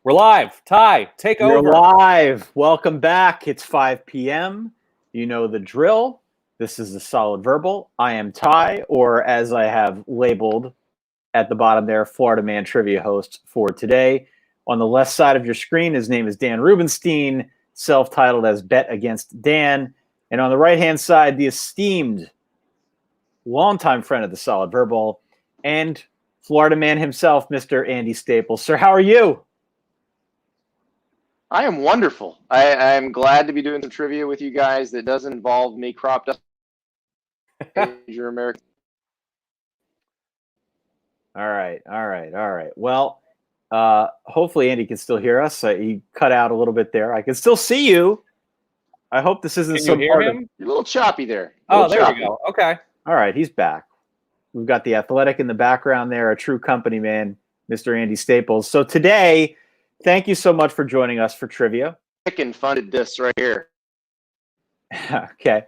We're live. Ty, take We're over. live. Welcome back. It's 5 p.m. You know the drill. This is the Solid Verbal. I am Ty, or as I have labeled at the bottom there, Florida Man Trivia host for today. On the left side of your screen, his name is Dan Rubenstein, self-titled as Bet Against Dan. And on the right-hand side, the esteemed longtime friend of the Solid Verbal and Florida Man himself, Mr. Andy Staples. Sir, how are you? I am wonderful. I'm glad to be doing some trivia with you guys that doesn't involve me cropped up major American. All right. Well, hopefully Andy can still hear us. He cut out a little bit there. I can still see you. I hope this isn't Can some you hear part him? of... You're a little choppy there. Oh, there you go. Okay. All right, he's back. We've got the Athletic in the background there, a true company man, Mr. Andy Staples. So today, thank you so much for joining us for trivia. Chicken funded this right here. Okay.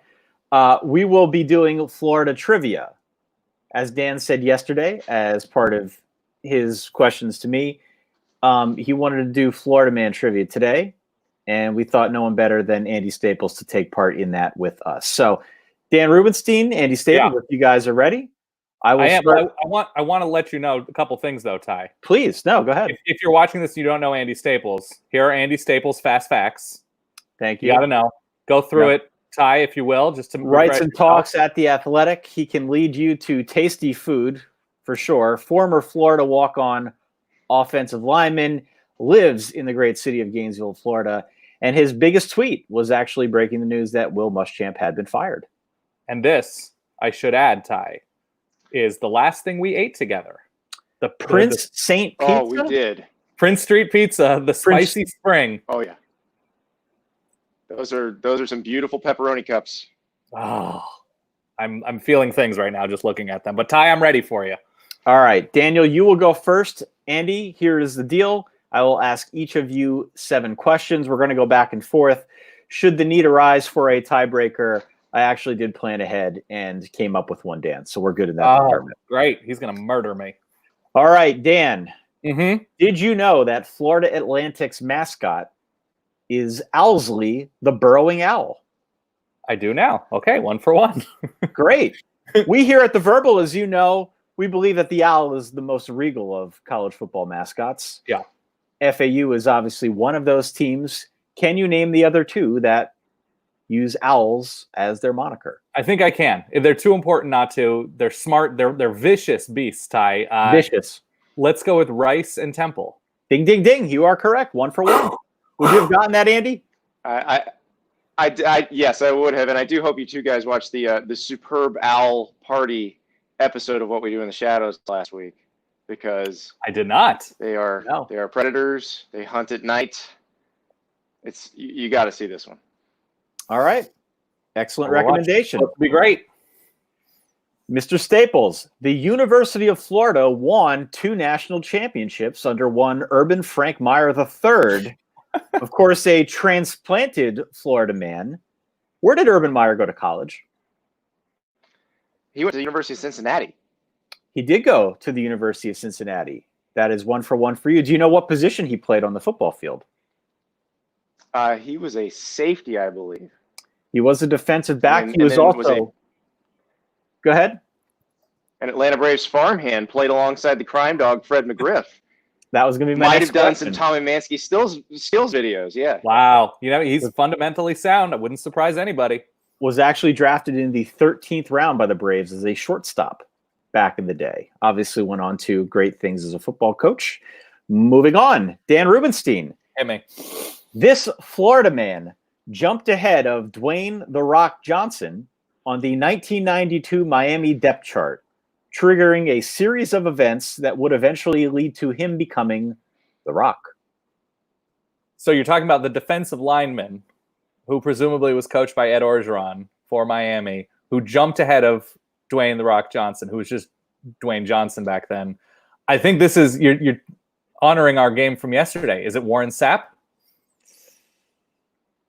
We will be doing Florida trivia. As Dan said yesterday, as part of his questions to me, he wanted to do Florida Man trivia today, and we thought no one better than Andy Staples to take part in that with us. So, Dan Rubenstein, Andy Staples, if you guys are ready, I will start. I want to let you know a couple things, though, Ty. Please, no, go ahead. If you're watching this and you don't know Andy Staples, here are Andy Staples' fast facts. Thank you. You got to know. Go through it, Ty, if you will, just to writes and talks at the Athletic. He can lead you to tasty food for sure. Former Florida walk-on offensive lineman, lives in the great city of Gainesville, Florida, and his biggest tweet was actually breaking the news that Will Muschamp had been fired. And this, I should add, Ty, is the last thing we ate together. The Prince St. Pizza? Oh, we did. Prince Street Pizza, the Spicy Spring. Oh, yeah. Those are some beautiful pepperoni cups. Oh, I'm feeling things right now just looking at them. But Ty, I'm ready for you. All right, Daniel, you will go first. Andy, here is the deal. I will ask each of you 7 questions. We're going to go back and forth. Should the need arise for a tiebreaker, I actually did plan ahead and came up with one, Dan. So we're good in that department. Great. He's going to murder me. All right, Dan. Mm-hmm. Did you know that Florida Atlantic's mascot is Owlsley, the burrowing owl? I do now. Okay, 1 for 1. Great. We here at the Verbal, as you know, we believe that the owl is the most regal of college football mascots. Yeah. FAU is obviously one of those teams. Can you name the other 2 that use owls as their moniker? I think I can. They're too important not to. They're smart. They're vicious beasts, Ty. Vicious. Let's go with Rice and Temple. Ding, ding, ding. You are correct. 1 for 1. Would you have gotten that, Andy? Yes, I would have, and I do hope you two guys watched the Superb Owl Party episode of What We Do in the Shadows last week, because I did not. They are predators. They hunt at night. It's you got to see this one. All right. Excellent recommendation. That'd be great. Mr. Staples, the University of Florida won 2 national championships under one Urban Frank Meyer III. Of course, a transplanted Florida man. Where did Urban Meyer go to college? He went to the University of Cincinnati. He did go to the University of Cincinnati. That is 1 for 1 for you. Do you know what position he played on the football field? He was a safety, I believe. He was a defensive back. He was also... Go ahead. An Atlanta Braves farmhand, played alongside the crime dog, Fred McGriff. That was going to be my Might next have done question. some Tommy Mansky skills videos, yeah. Wow. You know, he's fundamentally sound. It wouldn't surprise anybody. Was actually drafted in the 13th round by the Braves as a shortstop back in the day. Obviously went on to great things as a football coach. Moving on, Dan Rubenstein. Hit me. This Florida man jumped ahead of Dwayne "The Rock" Johnson on the 1992 Miami depth chart, triggering a series of events that would eventually lead to him becoming The Rock. So you're talking about the defensive lineman who presumably was coached by Ed Orgeron for Miami, who jumped ahead of Dwayne "The Rock" Johnson, who was just Dwayne Johnson back then. I think this is, you're honoring our game from yesterday. Is it Warren Sapp?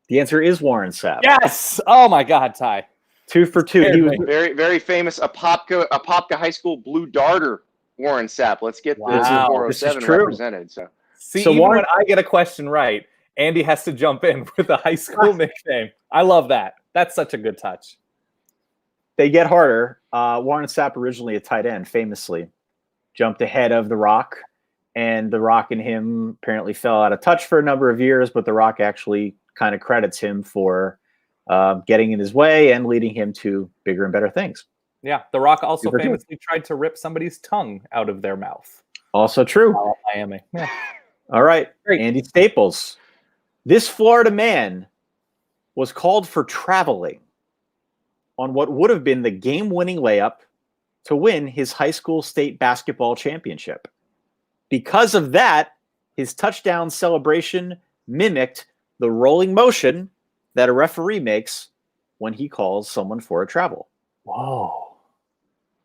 The answer is Warren Sapp. Yes! Oh my God, Ty. 2 for 2. He was very, very famous Apopka High School Blue Darter, Warren Sapp. Let's get Wow. the 407 represented. So See, So even Warren- when I get a question right, Andy has to jump in with a high school nickname. I love that. That's such a good touch. They get harder. Warren Sapp, originally a tight end, famously jumped ahead of The Rock, and The Rock and him apparently fell out of touch for a number of years, but The Rock actually kind of credits him for getting in his way and leading him to bigger and better things. Yeah, The Rock also Super good. famously tried to rip somebody's tongue out of their mouth. Also true. While at Miami. Yeah. All right, Great. Andy Staples. This Florida man was called for traveling on what would have been the game-winning layup to win his high school state basketball championship. Because of that, his touchdown celebration mimicked the rolling motion that a referee makes when he calls someone for a travel. Whoa.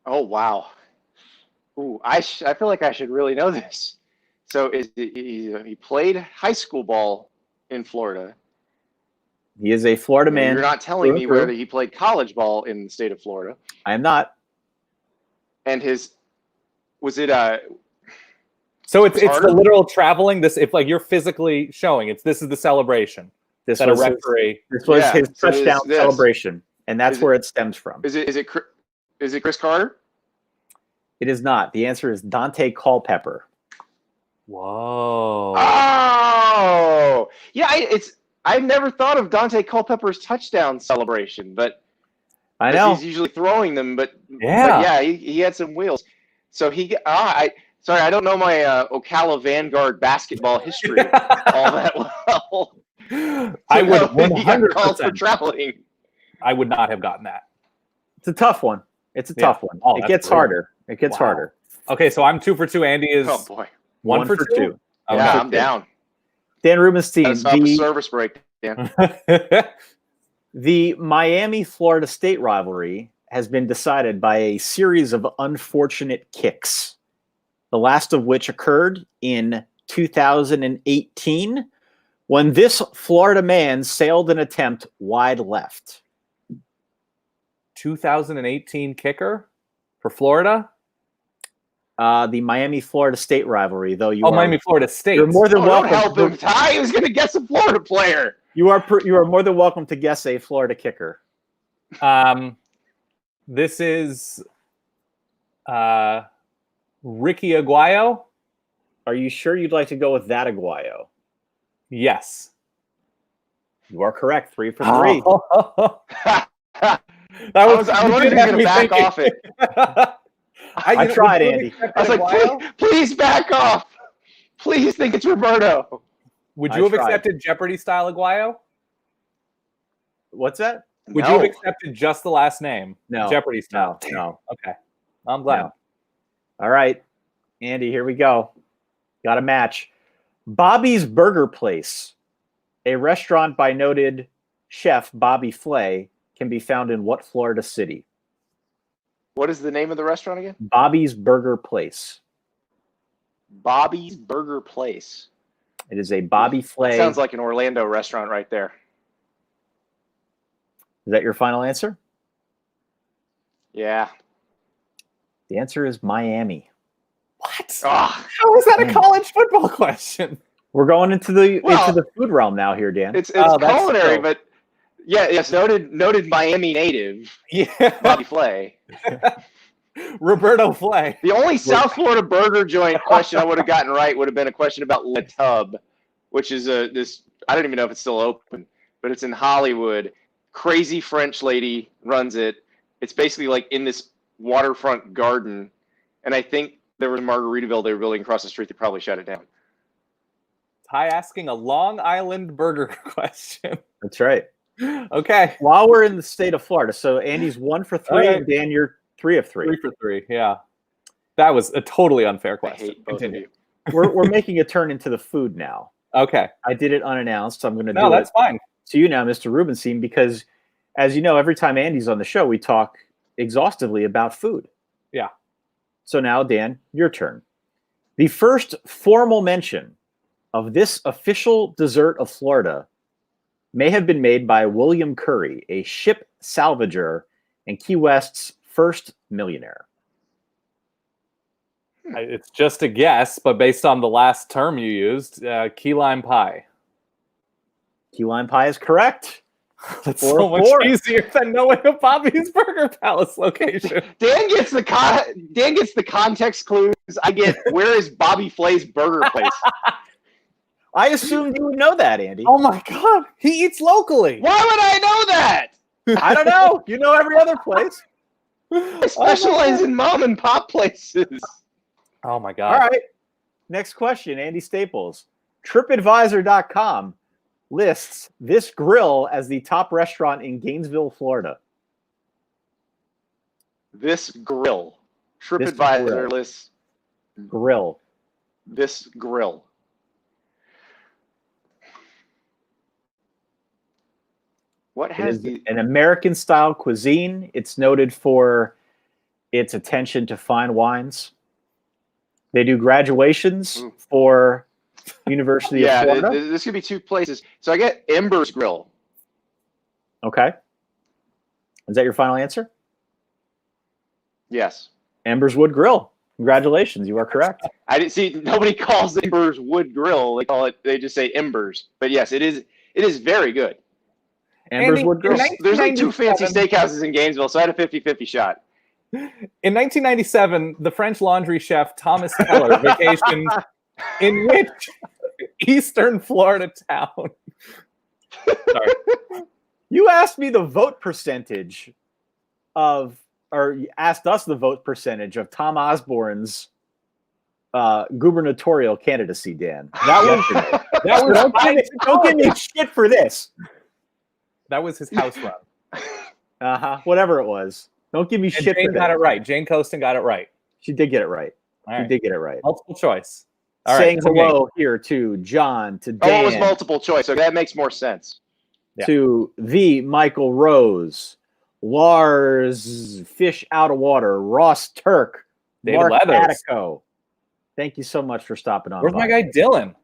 Oh wow. Ooh, I feel like I should really know this. So he played high school ball in Florida. He is a Florida man. You're not telling me through. whether he played college ball in the state of Florida. I am not. And was it So it's harder? the literal traveling. This, if like you're physically showing, this is the celebration This that was a his, referee. this was Yeah, his so this- touchdown this. celebration, and that's Is where it stems from. is it Chris Carter? It is not. The answer is Dante Culpepper. Whoa. Oh, yeah. I never thought of Dante Culpepper's touchdown celebration, but I know. he's usually throwing them. But Yeah. yeah, he had some wheels. So sorry, I don't know my Ocala Vanguard basketball history all that well. I would know that he got called for 100%. traveling. I would not have gotten that. It's a tough one. It's a Yeah. tough one. Oh, It that's gets brutal. harder. It gets Wow. harder. Okay, so I'm 2 for 2. Andy is Oh boy, one for two. yeah, Okay. I'm down. Dan Rubenstein, Gotta stop the service break. Dan. the Miami-Florida State rivalry has been decided by a series of unfortunate kicks, the last of which occurred in 2018 when this Florida man sailed an attempt wide left. 2018 kicker for Florida. The Miami-Florida State rivalry, though you are Miami, Florida State. you're more than Oh, don't welcome. help him, Ty. He was going to guess a Florida player. You are more than welcome to guess a Florida kicker. This is Ricky Aguayo. Are you sure you'd like to go with that Aguayo? Yes. You are correct. 3 for 3. That I was wondering if did you have were me going to back thinking. off it. I tried, Andy. I was like, please back off. Please think it's Roberto. Would I you have tried. accepted Jeopardy style Aguayo? What's that? Would you have accepted just the last name? No. Jeopardy style. No. Okay. I'm glad. No. All right, Andy, here we go. Got a match. Bobby's Burger Place, a restaurant by noted chef Bobby Flay, can be found in what Florida city? What is the name of the restaurant again? Bobby's Burger Place. Bobby's Burger Place. It is a Bobby Flay. Sounds like an Orlando restaurant right there. Is that your final answer? Yeah. The answer is Miami. What? Ah, How is that a Man. college football question? We're going into the Well, food realm now here, Dan. it's Oh, that's culinary, dope. but yes, noted Miami native Yeah. Bobby Flay. Roberto Flay. The only South Florida burger joint question I would have gotten right would have been a question about Le Tub, which is this. I don't even know if it's still open, but it's in Hollywood. Crazy French lady runs it. It's basically like in this waterfront garden, and I think there was Margaritaville they were building across the street. They probably shut it down. Ty asking a Long Island burger question. That's right. Okay. While we're in the state of Florida, so Andy's 1 for 3, All right. and Dan, you're 3 of 3. 3 for 3. Yeah. That was a totally unfair I question. hate both Continue. of you. We're making a turn into the food now. Okay. I did it unannounced, so I'm going to No, do that's it fine. to you now, Mr. Rubenstein, because as you know, every time Andy's on the show, we talk exhaustively about food. Yeah. So now, Dan, your turn. The first formal mention of this official dessert of Florida may have been made by William Curry, a ship salvager and Key West's first millionaire. It's just a guess, but based on the last term you used, key lime pie. Key lime pie is correct. That's 4 so much 4. easier than knowing a Bobby's Burger Palace location. Dan gets the context clues. I get where is Bobby Flay's burger place? I assumed you would know that, Andy. Oh my God, he eats locally. Why would I know that? I don't know. You know every other place. I specialize in mom and pop places. Oh my God. All right. Next question, Andy Staples. TripAdvisor.com lists this grill as the top restaurant in Gainesville, Florida. This grill. grill. TripAdvisor lists Grill. this grill. What It has is the an American-style cuisine. It's noted for its attention to fine wines. They do graduations Ooh. for University of yeah? Florida. This could be two places. So I get Embers Grill. Okay. Is that your final answer? Yes. Embers Wood Grill. Congratulations, you are correct. I didn't see. Nobody calls Embers Wood Grill. They call it. They just say Embers. But yes, it is. It is very good. Embers Andy, Wood Grill. There's like two fancy 1997 steakhouses in Gainesville, so I had a 50-50 shot. In 1997, the French laundry chef Thomas Keller vacationed in which eastern Florida town? Sorry. You asked me the vote percentage of, or you asked us the vote percentage of Tom Osborne's gubernatorial candidacy, Dan. That was That was don't give me shit for this. that was his house run. Whatever it was. Don't give me And shit Jane for got that. it right. Jane Coaston got it right. She did get it right. All She right. did get it right. Multiple choice. All right, Saying it's a game. hello here to John, to Oh, it was Dan, multiple choice, so that makes more sense. Yeah. to the Michael Rose, Lars Fish Out of Water, Ross Turk, David Mark Leathers. Attico. Thank you so much for stopping on Where's by. my guy Dylan?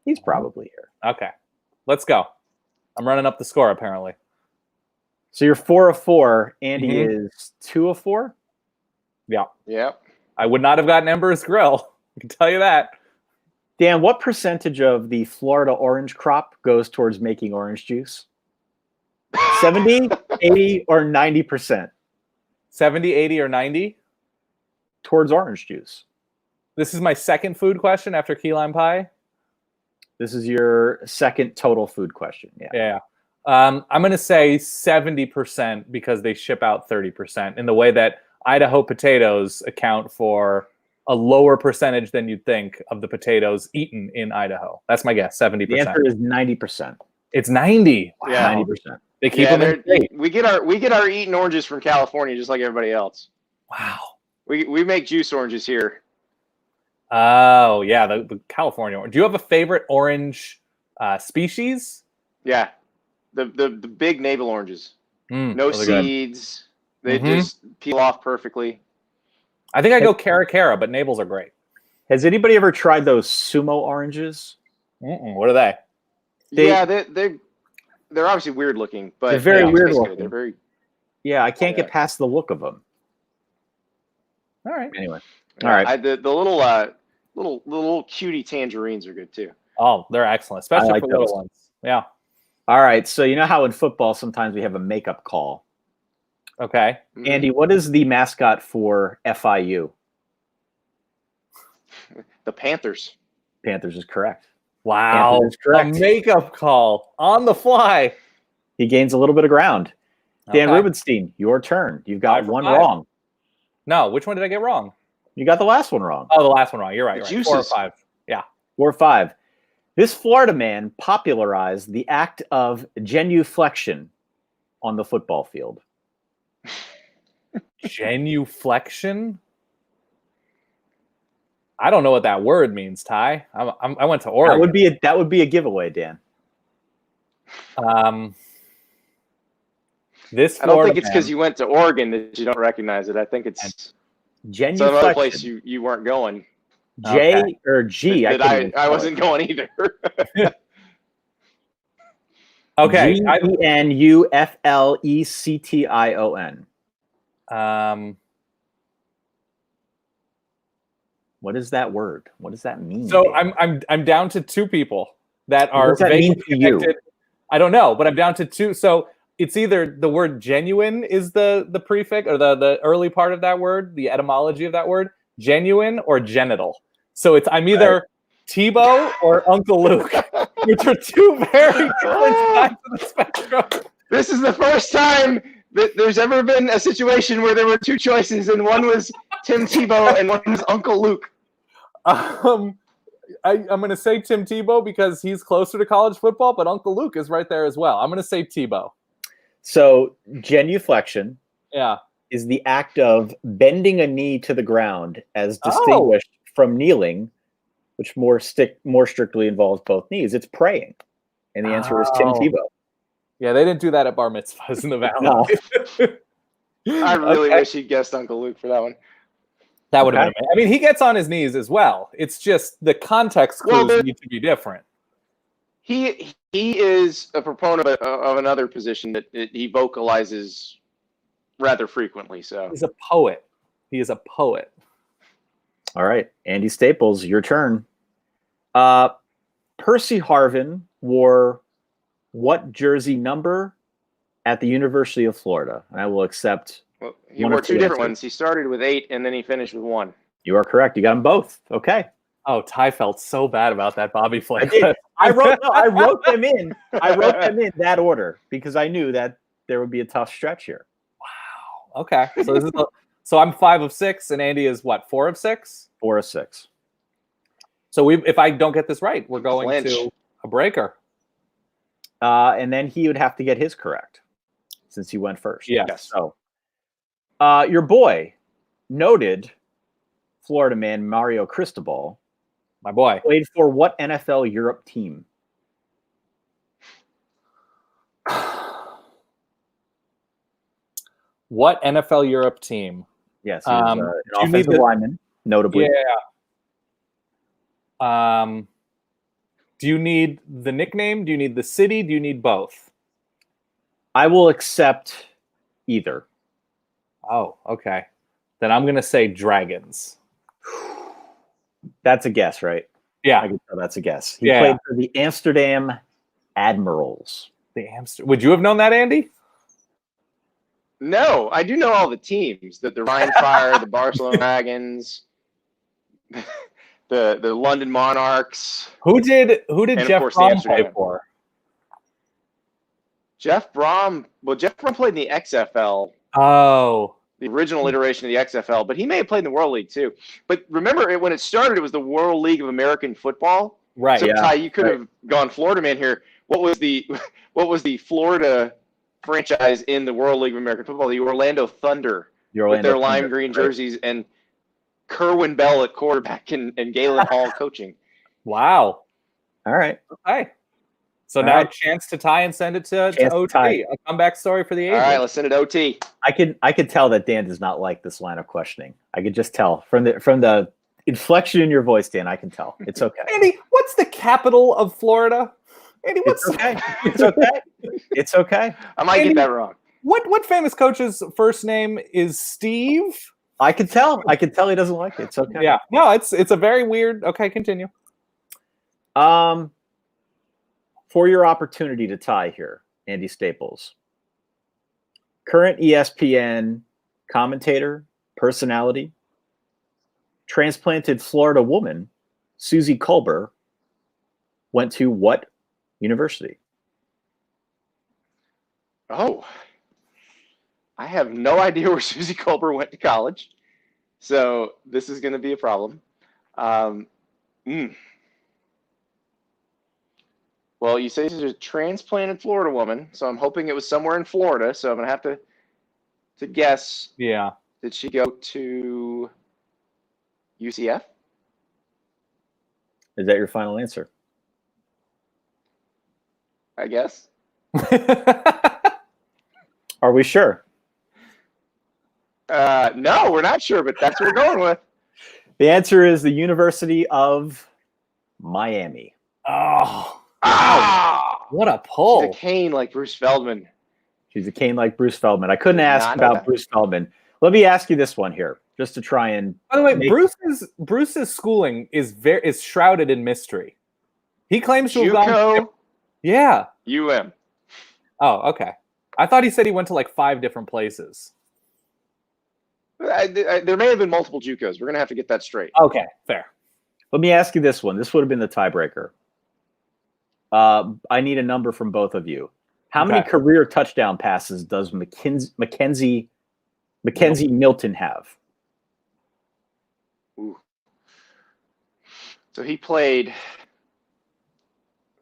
He's probably here. Okay, let's go. I'm running up the score apparently. So you're 4 of 4. Andy Mhm. is 2 of 4. Yeah, Yep. I would not have gotten Ember's Grill. I can tell you that. Dan, what percentage of the Florida orange crop goes towards making orange juice? 70, 80, or 90% 70, 80, or 90. towards orange juice? This is my second food question after key lime pie. This is your second total food question. Yeah. Yeah. I'm going to say 70% because they ship out 30% in the way that Idaho potatoes account for a lower percentage than you'd think of the potatoes eaten in Idaho. That's my guess, 70%. The answer is 90%. It's 90. Wow. Yeah. 90%. They keep them in state. we get our eating oranges from California just like everybody else. Wow. We make juice oranges here. Oh, yeah, the California orange. Do you have a favorite orange species? Yeah. The big navel oranges. No those are good. seeds. They Mhm. just peel off perfectly. I think I go Cara, but navels are great. Has anybody ever tried those sumo oranges? What are they? Yeah, they're obviously weird looking, but They're very they weird taste good. looking. They're very Yeah, I can't Yeah. get past the look of them. All right. Anyway. All right. The little cutie tangerines are good too. Oh, they're excellent, especially like for little those. ones. Yeah. All right. So you know how in football sometimes we have a makeup call. Okay. Mhm. Andy, what is the mascot for FIU? The Panthers. Panthers is correct. Wow. Panthers is correct. A makeup call on the fly. He gains a little bit of ground. Dan Okay. Rubenstein, your turn. You've got 5 for one 5. wrong. No, which one did I get wrong? You got the last one wrong. Oh, the last one wrong. You're right. The You're right. 4 or juices. 5. Yeah. 4 or 5. This Florida man popularized the act of genuflection on the football field. Genuflection? I don't know what that word means, Ty. I went to Oregon. That would be a giveaway, Dan. This I don't Florida think it's because man- you went to Oregon that you don't recognize it. I think it's some other place Genuflection. you weren't going. J Okay. or G. That can't even I spell wasn't going either. Okay. I- Genuflection. What is that word? What does that mean? So Dave? I'm down to two people that What are does that mean vaguely to you? connected. I don't know, but I'm down to two. So it's either the word genuine is the prefix or the early part of that word, the etymology of that word, genuine or genital. So I'm either Tebow or Uncle Luke, which are two very different sides of the spectrum. This is the first time that there's ever been a situation where there were two choices, and one was Tim Tebow and one was Uncle Luke. I'm going to say Tim Tebow because he's closer to college football, but Uncle Luke is right there as well. I'm going to say Tebow. So genuflection Yeah. is the act of bending a knee to the ground as distinguished from kneeling, which more strictly involves both knees. It's praying. And the answer is Tim Oh. Tebow. Yeah, they didn't do that at bar mitzvahs in the valley. No. I really Okay. wish he guessed Uncle Luke for that one. That would have Okay. been amazing. I mean, he gets on his knees as well. It's just the context clues Well, need to be different. He is a proponent of another position that he vocalizes rather frequently. So He's a poet. He is a poet. All right. Andy Staples, your turn. Percy Harvin wore what jersey number at the University of Florida? And I will accept. well, he One wore of two two different answers. ones. He started with 8 and then he finished with 1. You are correct. You got them both. Okay. Oh, Ty felt so bad about that Bobby Flay. I did. I wrote them in. I wrote them in that order because I knew that there would be a tough stretch here. Okay. So I'm 5 of 6 and Andy is what, 4 of 6? 4 of 6. So if I don't get this right, we're going Flinch. to a breaker. And then he would have to get his correct since he went first. Yeah. Yes. So, your boy, noted Florida man Mario Cristobal, My boy. played for what NFL Europe team? What NFL Europe team? Yes, he was do an you need offensive the- lineman, notably. Yeah. Do you need the nickname? Do you need the city? Do you need both? I will accept either. Oh, okay. Then I'm going to say Dragons. That's a guess, right? Yeah. I can tell that's a guess. He Yeah. played for the Amsterdam Admirals. The Amsterdam. Would you have known that, Andy? No, I do know all the teams. The Rhine Fire, the Barcelona Dragons, the London Monarchs. Who did of Jeff course, Brom Amsterdam. play for? Jeff Brom. Well, Jeff Brom played in the XFL, Oh, the original iteration of the XFL, but he may have played in the World League too. But remember, when it started, it was the World League of American Football. right. So Yeah, Ty, you could have gone Florida man here. What was the Florida franchise in the World League of American Football? The Orlando Thunder, The with Orlando their lime Thunder, green right. jerseys and Kerwin Bell at quarterback and Galen Hall coaching. Wow. All right. Okay. So All now right. chance to tie and send it to Chance to OT. tie. A comeback story for the All ages. right, let's send it OT. I could tell that Dan does not like this line of questioning. I could just tell from the inflection in your voice, Dan. I can tell. It's okay. Andy, what's the capital of Florida? Andy, It's okay. It's okay. It's okay. I might Andy- get that wrong. what famous coach's first name is Steve? I could tell. I could tell he doesn't like it. It's okay. Yeah. No, it's a very weird. Okay, continue. For your opportunity to tie here, Andy Staples, current ESPN commentator, personality, transplanted Florida woman, Susie Colbert, went to what university? Oh, I have no idea where Susie Colbert went to college, so this is going to be a problem. Well, you say she's a transplanted Florida woman, so I'm hoping it was somewhere in Florida. So I'm going to have to guess. Yeah. Did she go to UCF? Is that your final answer? I guess. Are we sure? No, we're not sure, but that's what we're going with. The answer is the University of Miami. Oh, Ah, what a she's a pull! cane like Bruce Feldman. She's a cane like Bruce Feldman. I couldn't Did ask not know about that. Bruce Feldman. Let me ask you this one here. just to try and. By the way, make- Bruce's schooling is shrouded in mystery. He claims to have gone. JUCO, Yeah. UM. Oh, okay. I thought he said he went to like 5 different places. There may have been multiple JUCOs. We're gonna have to get that straight. Okay, fair. Let me ask you this one. This would have been the tiebreaker. I need a number from both of you. How many Okay. career touchdown passes does Mackenzie Milton have? Ooh. So he played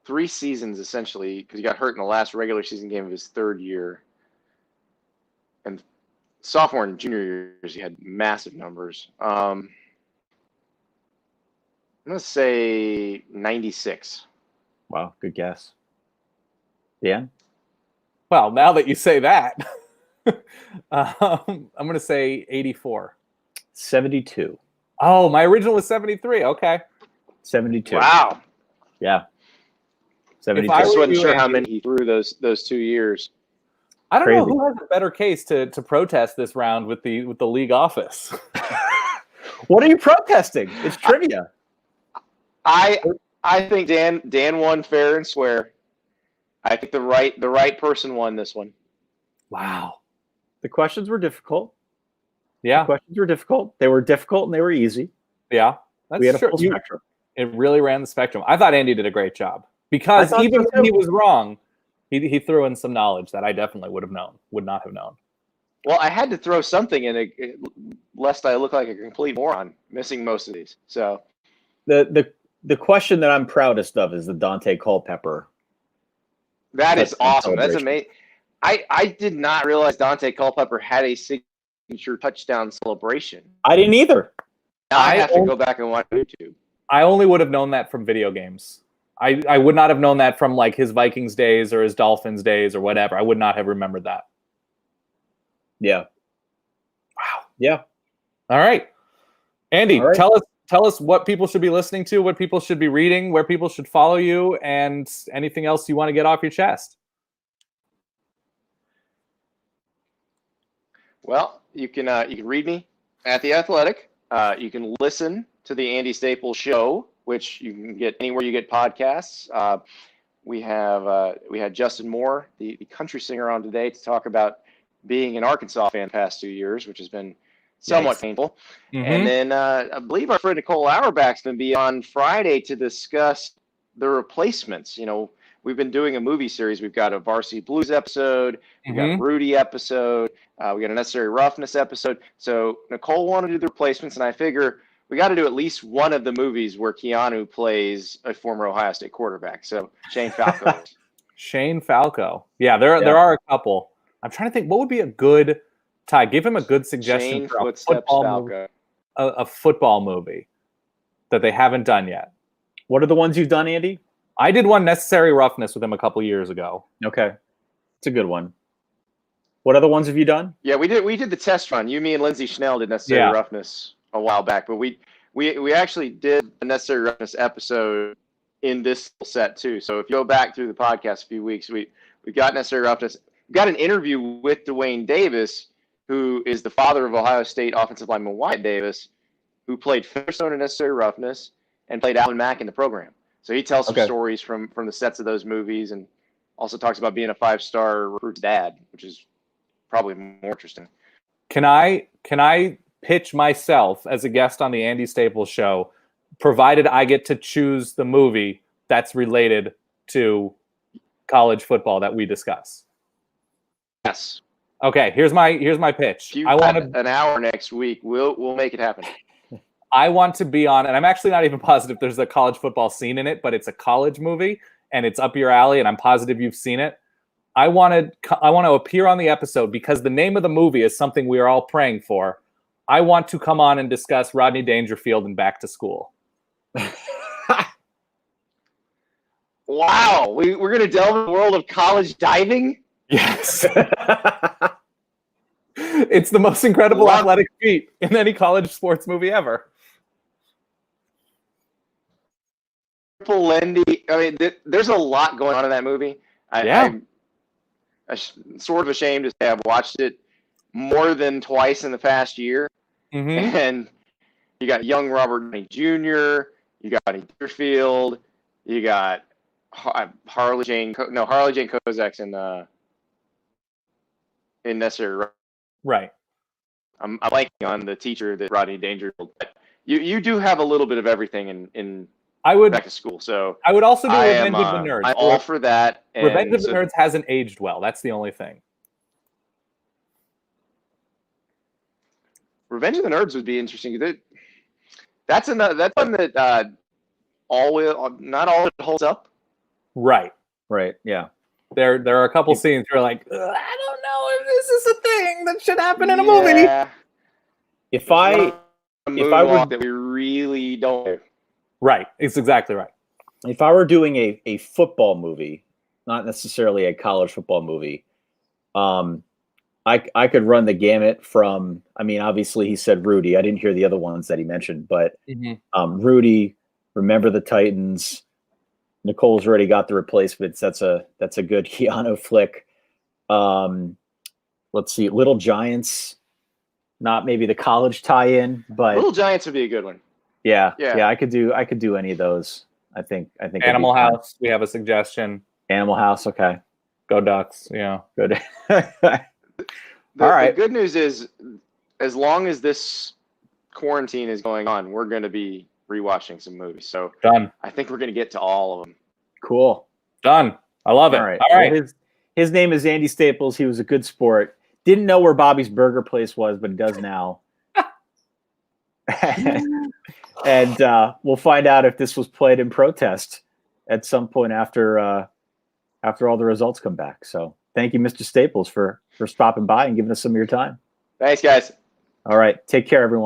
3 seasons essentially because he got hurt in the last regular season game of his 3rd year. And sophomore and junior years, he had massive numbers. I'm going to say 96. Wow, good guess. Dan? Well, now that you say that, I'm going to say 84. 72. Oh, my original was 73. Okay. 72. Wow. Yeah. 72. I I just were wasn't you, sure how Andy- many he threw those 2 years. I don't know Crazy. who has a better case to protest this round with the league office. What are you protesting? It's trivia. I think Dan won fair and square. I think the right person won this one. Wow. The questions were difficult. Yeah. Questions were difficult. They were difficult and they were easy. Yeah. That's We had a true. full spectrum. It really ran the spectrum. I thought Andy did a great job because I thought even so, when he too. was wrong, he threw in some knowledge that I definitely would not have known. Well, I had to throw something in it lest I look like a complete moron missing most of these. So The question that I'm proudest of is the Dante Culpepper. that is Touchdown awesome. That's celebration. amazing. I did not realize Dante Culpepper had a signature touchdown celebration. I didn't either. Now I I have to only- go back and watch YouTube. I only would have known that from video games. I would not have known that from like his Vikings days or his Dolphins days or whatever. I would not have remembered that. Yeah. Wow. Yeah. All right. Andy, All right. tell us what people should be listening to, what people should be reading, where people should follow you, and anything else you want to get off your chest. Well, you can read me at The Athletic. You can listen to the Andy Staples Show, which you can get anywhere you get podcasts. We had Justin Moore, the country singer, on today to talk about being an Arkansas fan the past 2 years, which has been somewhat Yikes. painful. Mhm. And then I believe our friend Nicole Auerbach's going to be on Friday to discuss the replacements. You know, we've been doing a movie series. We've got a Varsity Blues episode. We've got a Mhm. Rudy episode. We got a Necessary Roughness episode. So Nicole wanted to do the replacements, and I figure we got to do at least one of the movies where Keanu plays a former Ohio State quarterback. So Shane Falco. Shane Falco. Yeah, there Yeah. are a couple. I'm trying to think what would be a good Ty. Give him a good suggestion Shane for a Footsteps football, movie, Falco. a football movie that they haven't done yet. What are the ones you've done, Andy? I did one Necessary Roughness with him a couple years ago. Okay. It's a good one. What other ones have you done? Yeah, we did the test run. You, me, and Lindsay Schnell did Necessary Yeah. Roughness a while back, but we actually did a Necessary Roughness episode in this set too. So if you go back through the podcast a few weeks, we got Necessary Roughness. We got an interview with Dwayne Davis, who is the father of Ohio State offensive lineman Wyatt Davis, who played Featherstone in Necessary Roughness and played Alan Mack in the program. So he tells some Okay. stories from the sets of those movies, and also talks about being a 5-star recruit's dad, which is probably more interesting. Can I pitch myself as a guest on the Andy Staples Show, provided I get to choose the movie that's related to college football that we discuss? Yes. Okay, here's my pitch. If you I want have to an hour next week, we'll make it happen. I want to be on, and I'm actually not even positive there's a college football scene in it, but it's a college movie and it's up your alley, and I'm positive you've seen it. I want to appear on the episode because the name of the movie is something we are all praying for. I want to come on and discuss Rodney Dangerfield and Back to School. Wow, we're gonna delve in the world of college diving. Yes. It's the most incredible Love- athletic feat in any college sports movie ever. Triple Lindy. I mean, there's a lot going on in that movie. Yeah. I'm sort of ashamed to say I've watched it more than twice in the past year. Hmm. and you got young Robert Downey Jr., you got Deerfield, you got Harley Jane Kozak's in Necessary. Right. I'm blanking on the teacher that Rodney Dangerfield. But you do have a little bit of everything in I would Back to School. So also do I Revenge am of the Nerds. I'm all for that. And Revenge of the so Nerds hasn't aged well. That's the only thing. Revenge of the Nerds would be interesting. That's one that not all it holds up. Right. Right. Yeah. There are a couple scenes where you're like, I don't know if this is a thing that should happen in a movie. Yeah. If I were that we really don't do. Right. It's exactly right. if I were doing a football movie, not necessarily a college football movie, I could run the gamut from, I mean, obviously he said Rudy. I didn't hear the other ones that he mentioned, but Rudy, Remember the Titans, Nicole's already got the replacements. That's a good Keanu flick. Let's see, Little Giants, not maybe the college tie-in, but Little Giants would be a good one. yeah, Yeah. I could do any of those. I think it'd be Animal fun. House. We have a suggestion. Animal House, okay, Go Ducks. Yeah. good. The, All right. The good news is, as long as this quarantine is going on, we're going to be rewatching some movies. So Done. I think we're going to get to all of them. Cool. Done. I love it. All right. All right. Well, his name is Andy Staples. He was a good sport. Didn't know where Bobby's Burger Place was, but he does now. And we'll find out if this was played in protest at some point after all the results come back. So thank you, Mr. Staples, for stopping by and giving us some of your time. Thanks, guys. All right. Take care, everyone.